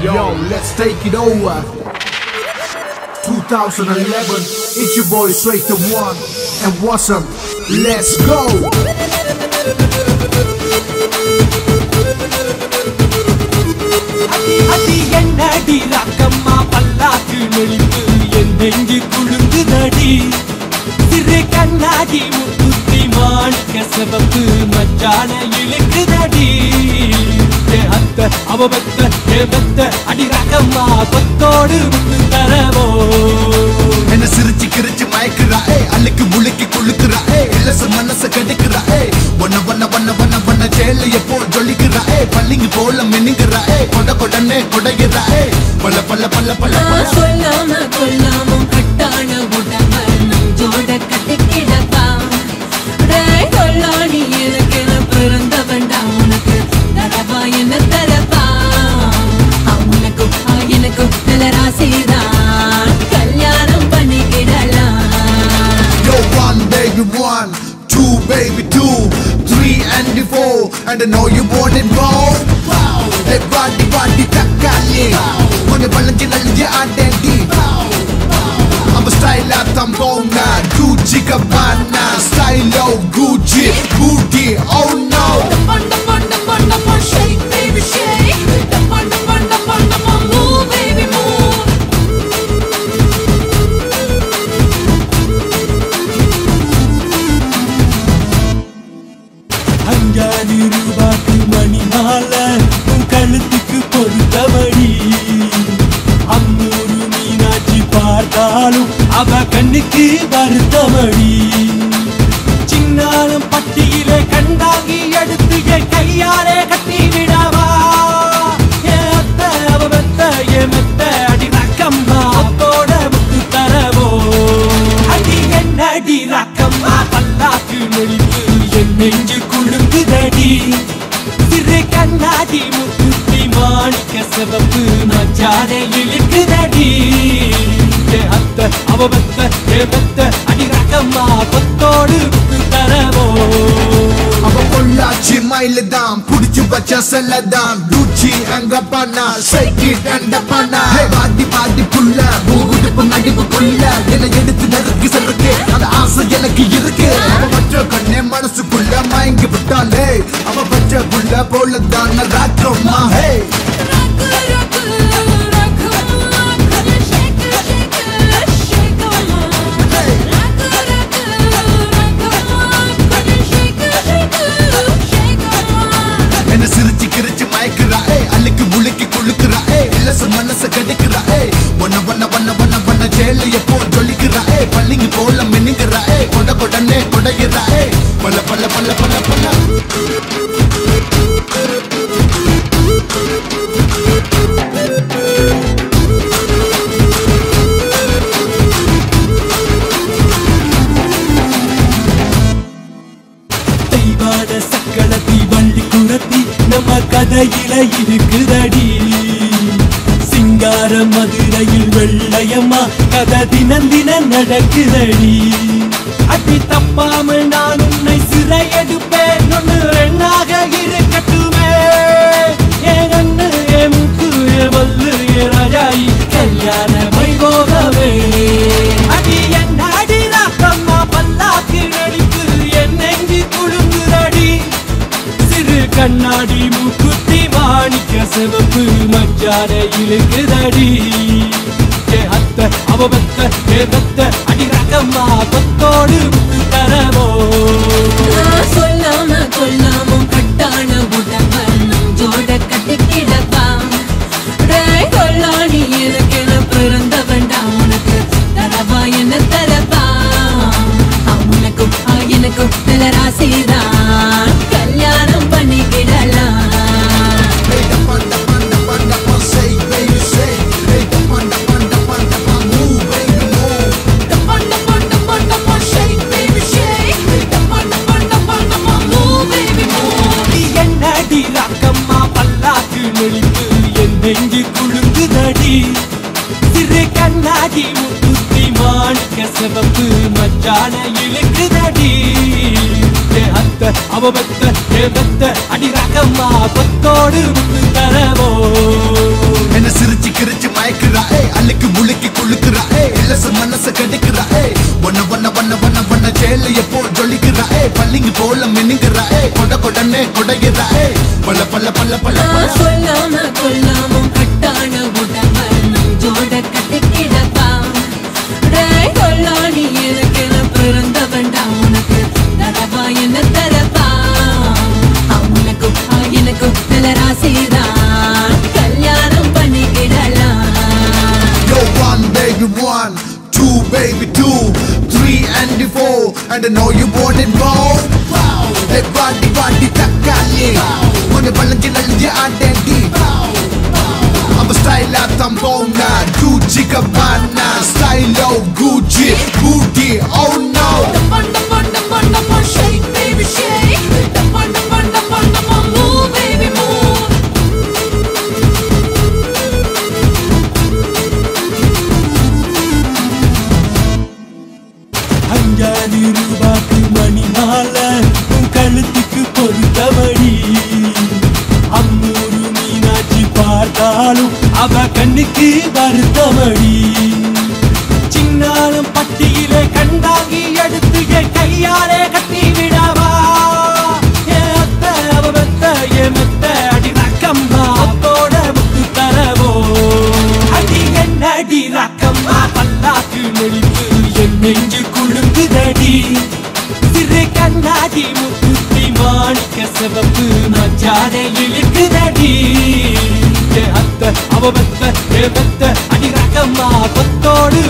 Yo, let's take it over. 2011, it's your boy Straight the One and Wasm. Let's go. Adi ennadi rakkamma pallakku nelipu en nenju kulungudadi siru kannadi muttutti maanikka sevappu machana ilukudadi ye hatta avavetta ye vetta adi rakkamma kottodu muttu taravo enna sirichi kirichi mayakura allikku bulukki kulukura illasa manasa kadukura vanna jela eppo jollikura pallingi pola meningura koda kodane kodagira palla palla palla palla sollama kollama kattana udamba joda kattikidappa dai kollani enakena pirandavanda unakku darava enna tarappa amunakku ayenakku nalla rasidaan kalyanam pannikidala yo one baby one two baby two three and four and I know you want it more hey body takkali mone balanji nalji adendi I'm a style at Tambona Gucci Gabbana style of Gucci booty oh no shake baby shake move baby move அஞ்சாறு ரூபாய்க்கு மணி மாலை உன் கழுத்துக்கு பொருத்தமடி 500 மீனாட்சி பார்த்தாலும் அவ கண்ணுக்கு வருத்தமடி சின்னாலம் பட்டியிலே கண்டாங்கி எடுத்து என் கையாலே கட்டி விடவா ஏ அத்தை அவ மெத்த ஏ மெத்த அடி ரக்கம்மா அத்தோட முத்து தரவோ அடி என்னடி ரக்கம்மா பல்லாக்கு நெளிப்பு என் நெஞ்சு குழுங்குதடி சிறு கண்ணாடி முத்துத்தி மாணிக்க சிவப்பு மச்சானை இழுக்குதடி ஏ அத்த அவ வெத்த ஏ வெத்த அடி ரக்கம்மா கொத்தோடு முத்து தரவோ அவ பொள்ளாச்சி மயிலுதான் புடிச்சு வச்ச செல்லதான் Gucci அங்க பண்ணா சைக்கிட் அண்ட பண்ணா பாடி புள்ள மூகுடுப்பு நடிப்புக்குள்ள என்னை எடுத்து நறுக்கி சறுக்கு அந்த ஆசை எனக்கு இருக்கு அவ பச்ச கண்ணே மனசுக்குள்ள மயங்கி விட்டாலே அவ பச்ச புள்ள போலதான் ராக்கம்மா ஹே என்ன சிரிச்சு கிரிச்சு மயக்குறா அள்ளிக்கு புளிக்கு குளுக்குறா இல்லச மனச கடிக்குறா வண்ண ஜேல எப்போ ஜொலிக்குறா பள்ளிங்க போல மின்னுங்குறா கொட கொடனே கொடைகிறா பல்ல பல்ல பல்ல பல்ல பல்ல தெய்வான சக்களத்தி வண்டி குரத்தி நம்ம கதையில இருக்குதடி சிங்கார மதுரையில் வெள்ளையம்மா கதை தினம் நடக்குதடி அடி தப்பாம நான் உன்னை சிறையெடுப்பேன் ஒன்று ரெண்டாக இருக்கட்டுமே என் கண்ணு என் முக்கு என் வல்லு என் ராஜாயி கல்யாண வைபோகமே அடி என் அடி ராக்கம்மா பல்லாக்கு நடிப்பு என் நெஞ்சு குழுங்குதடி சிறு கண்ணாடி மூக்குத்தி மாணிக்க சிவப்பு மச்சான இழுக்குதடி ஏ அத்த அவ வெத்த ஏ வெத்த அடி ரகம்மா கொத்தோடு முத்து தரவோ sollama kollama kattana udamba joda kattikidappa dai kollani enakena pirandavanda unakku darava enna tarappa amunakku ayenakku nalla rasidaan kalyanam pannikidala நெஞ்சு குழுங்குதடி சிறு கண்ணாடி முத்துத்தி மாணிக்க சிவப்பு மச்சான இழுக்குதடி அத்த அத்த அவ பெத்த ஏ பெத்த அடி ரகம்மா கொத்தோடு முத்து தரவோ என்ன சிரிச்சு கிரிச்சு மயக்குறாயே அள்ளிக்கு முழுக்கி குளுக்குறாயே இலச மனச கடிக்கிறாயே ஒன்ன ஒன்ன ஒன்ன ஒன்ன ஒன்ன சேல எப்போ ஜொலிக்கிறாயே பள்ளிங்க போல மின்னுங்கிறாயே கொட கொடனே கொடைகிறாயே பல்ல பல்ல பல்ல பல்ல சொல்லாம கொல்லாமும் கட்டான உடம்பன் ஜோட கட்டிக்கிடப்பா கொல்லாடி எனக்கு பிறந்த வேண்டாம் உனக்கு தரவா என்ன தரப்பா உனக்கும் எனக்கும் நல்ல ராசிதான் கல்யாணம் பண்ணிக்கிடலாம் Yo, 1 baby 1, 2 baby 2, 3 and 4, and I know you want it more. Hey, body body takali, one balanji lalji adendi. I'm a style of Tambona, Gucci Gabbana, style of Gucci, booty, oh no. Shake baby shake, move baby move. அஞ்சாதி ரூபாய்க்கு மணி மாலை உன் கழுத்துக்கு பொறுத்தபடி அம்மூரு மீனாட்சி பார்த்தாலும் அவ கண்ணுக்கு வருத்தபடி சின்னாலும் பட்டியிலே கண்டாங்கி எடுத்து என் கையாலே கட்டி விடவா ஏ அத்த அவ மெத்த ஏ மெத்த அடி ரக்கம்மா அப்போட முத்து தரவோ அடி என்னடி ரக்கம்மா பல்லாக்கு நெளிப்பு என் நெஞ்சு குழுங்குதடி சிறு கண்ணாடி முக்குத்தி மாணிக்க சிவப்பு மச்சானை இழுக்குதடி ஏ அத்த அவ மெத்த ஏ மெத்த அடி ரக்கம்மா கொத்தோடு